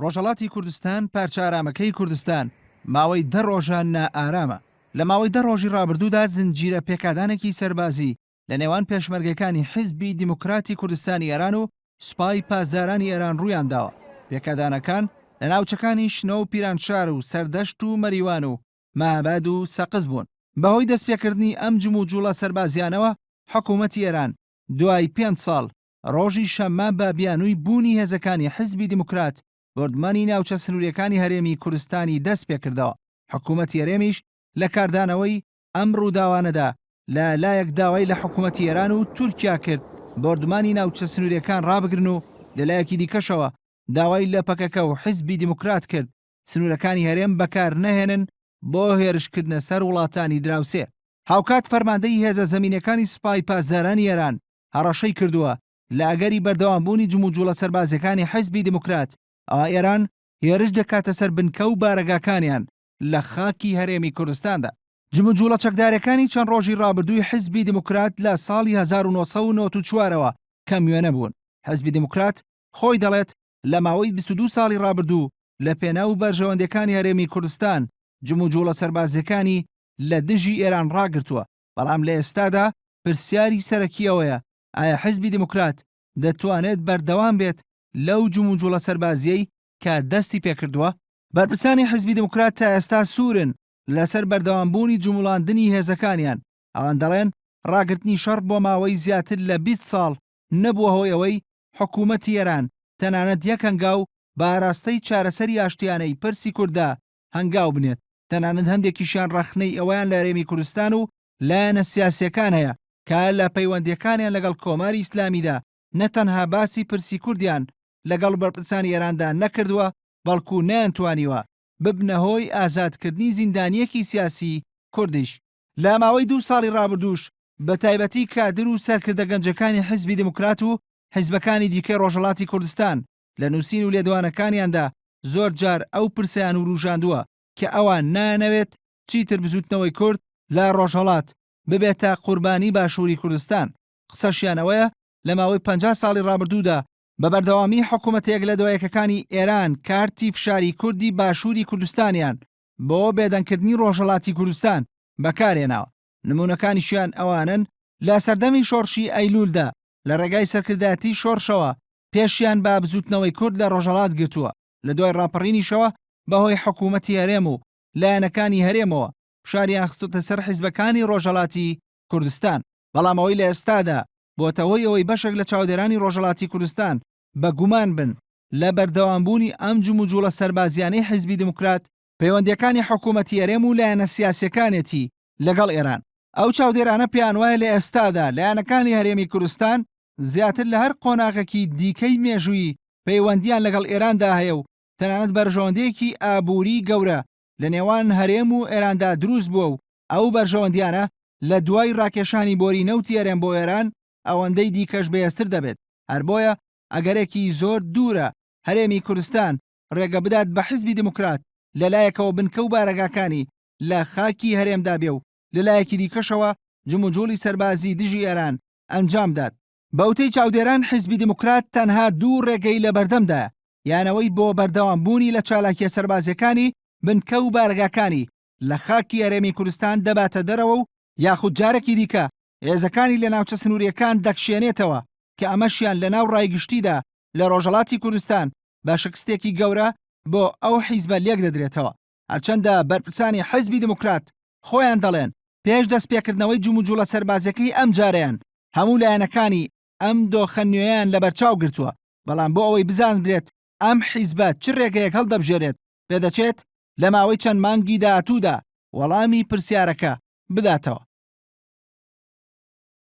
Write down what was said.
ڕۆژهەڵاتی کوردستان پارچە ئارامەکەی کوردستان ماوەی 10 ڕۆژان نائارامە. لە ماوەی 10 ڕۆژی ڕابردوودا زنجیرە پێکادانێکی سەربازی لە نێوان پێشمەرگەکانی حیزبی دیموکراتی کوردستانی ئێران و سوپای پاسدارانی ئێران ڕوویان داوە. پێکادانەکان لە ناوچەکانی شنە و پیرانشار و سەردەشت و مەریوان و مەهاباد و سەقز بوون. بەهۆی دەستپێکردنی ئەم جم و جوڵە سەربازیانەوە حکوومەتی ئێران دوای 5 ساڵ ڕۆژی شەممە بە بیانووی بوونی هێزەکانی حیزبی دیموکرات بردمانی ناوچە سنووریەکانی هەرێمی کوردستانی دەست پێکردەوە. حکوومەتی هەرێمیش لە کاردانەوەی ئەم ڕووداوانەدا لە لایەک داوای لە حکوومەتی ئێران و تورکیا کرد بردمانی ناوچە سنووریەکان ڕابگرن و لەلایەکی دیکەشەوە داوای لە پەکەکە و حیزبی دیموکرات کرد سنوورەکانی هەرێم بەکار نەهێنن بۆ هێرشکردنە سەر وڵاتانی دراوسێ. هاوکات فەرماندەی هێزە زەمینەکانی سوپای پاسدارانی ئێران هەڕەشەی کردووە لە ئەگەری بەردەوامبوونی جم و جوڵە سەربازەکانی حیزبی دیموکرات ئەوە ئێران هێرش دەکاتە سەر بنکە و بارەگاکانیان لە خاکی هەرێمی کوردستاندا. جم و جوڵە چەکدارەکانی چەند ڕۆژی ڕابردووی حیزبی دیموکرات لە ساڵی 1994ەوە کەمیوێنە بوون. حیزبی دیموکرات خۆی دەڵێت لە ماوەی 22 ساڵی ڕابردوو لە پێناو بەرژەوەندەکانی هەرێمی کوردستان جم و جوڵە سەربازەکانی لە دژی ئێران ڕاگرتووە. بەڵام لە ئێستادا پرسیاری سەرەکیەوەیە ئایا حیزبی دیموکرات دەتوانێت بەردەوام بێت لەو جم و جوڵە سەربازیەی کە دەستی پێکردووە؟ بەرپرسانی حیزبی دیموکرات تا ئێستا سوورن لەسەر بەردەوامبوونی جوڵاندنی هێزەکانیان. ئەوان دەڵێن ڕاگرتنی شەڕ بۆ ماوەی زیاتر لە 20 ساڵ نەبووە هۆی ئەوەی حکوومەتی ئێران تەنانەت یەک هەنگاو بە ئاراستەی چارەسەری ئاشتیانەی پرسی کووردا هەنگاو بنێت. تەنانەت هەندێکیشیان ڕەخنەی ئەوەیان لە هەرێمی کوردستان و لایەنە سیاسیەکان هەیە کە لە پەیوەندیەکانیان لەگەڵ کۆماری ئیسلامیدا نەتەنها باسی پرسی کوردیان لەگەڵ بەرپرسانی ئێراندا نەکردووە بەڵکو نەیانتوانیوە ببنە هۆی ئازادکردنی زیندانیەکی سیاسی کوردیش. لە ماوەی 2 ساڵی ڕابردووش بە تایبەتی کادر و سەرکردە گەنجەکانی حیزبی دیموکرات و حیزبەکانی دیکەی ڕۆژهەڵاتی کوردستان لە نووسین و لێدوانەکانیاندا زۆر جار ئەو پرسیان و ڕوژاندووە کە ئەوان نانەوێت چیتر بزوتنەوەی کورد لە ڕۆژهەڵات ببێتە قوربانی باشووری کوردستان. قسەشیانەوەیە لە ماوەی 50 ساڵی ڕابردوودا بە بەردەوامی حکوومەتێک لە دوایەکەکانی ئێران کارتی فشاری کوردی باشووری کوردستانیان بۆ بێدەنگکردنی ڕۆژهەڵاتی کوردستان بەکارهێناوە. نمونەکانیشیان ئەوانن لە سەردەمی شۆڕشی ئەیلولدا لە ڕێگای سەرکردایەتی شۆڕشەوە پێشیان بە بزوتنەوەی کورد لە ڕۆژهەڵات گرتووە. لە دوای ڕاپەڕینیشەوە بەهۆی حکوومەتی هەرێم و لایەنەکانی هەرێمەوە فشاریان خستوتە سەر حیزبەکانی ڕۆژهەڵاتی کوردستان. بەڵام ئەوەی لە ئێستادا بۆتەوەی ئەوەی بەشێک لە چاودێرانی ڕۆژهەڵاتی کوردستان بە گومان بن لە بەردەوامبوونی ئەم جم و جوڵە سەربازیانەی حیزبی دیموکرات پەیوەندیەکانی حکوومەتی هەرێم و لایەنە سیاسیەکانێتی لەگەڵ ئێران. ئەو چاودێرانە پێیان وایە لە ئێستادا لایەنەکانی هەرێمی کوردستان زیاتر لە هەر قۆناغێکی دیکەی مێژووی پەیوەندیان لەگەڵ ئێراندا هەیە و تەنانەت بەرژەوەندەیەکی ئابووری گەورە لە نێوان هەرێم و ئێراندا دروست بووە و ئەو بەرژەوەندیانە لە دوای ڕاکێشانی بۆری نەوتی هەرێم بۆ ئێران ئەوەندەی دیکەش بەهێزتر دەبێت. هەر بۆیە ئەگەرێکی زۆر دوورە هەرێمی کوردستان ڕێگە بدات بە حیزبی دیموکرات لەلایەکەوە بنکە و بارەگاکانی لە خاکی هەرێمدا بێ و لەلایەکی دیکەشەوە جم و جوڵی سەربازی دژی ئێران ئەنجام دات. بەوتەی چاودێران حیزبی دیموکرات تەنها 2 ڕێگەی لە بەردەمدایە، یانەوەی بۆ بەردەوامبوونی لە چالاکیە سەربازەکانی بنکە و بارەگاکانی لە خاکی هەرێمی کوردستان دەباتە دەرەوە و یاخود جارێکی دیکە هێزەکانی لە ناوچە سنووریەکان دەکشێنێتەوە کە ئەمەشیان لە ناو ڕایگشتیدا لە ڕۆژهەڵاتی کوردستان بە شکستێکی گەورە بۆ ئەو حیزبە لێک دەدرێتەوە. هەرچەندە بەرپرسانی حیزبی دیموکرات خۆیان دەڵێن پێش دەستپێکردنەوەی جم و جوڵە سەربازەکەی ئەم جارەیان هەموو لایەنەکانی ئەم دۆخە نوێیان لە بەرچاو گرتووە. بەڵام بۆ ئەوەی بزانرێت ئەم حیزبە چ ڕێگەیەک هەڵدەبژێرێت پێدەچێت لە ماوەی چەند مانگی داهاتوودا وەڵامی پرسیارەکە بداتەوە.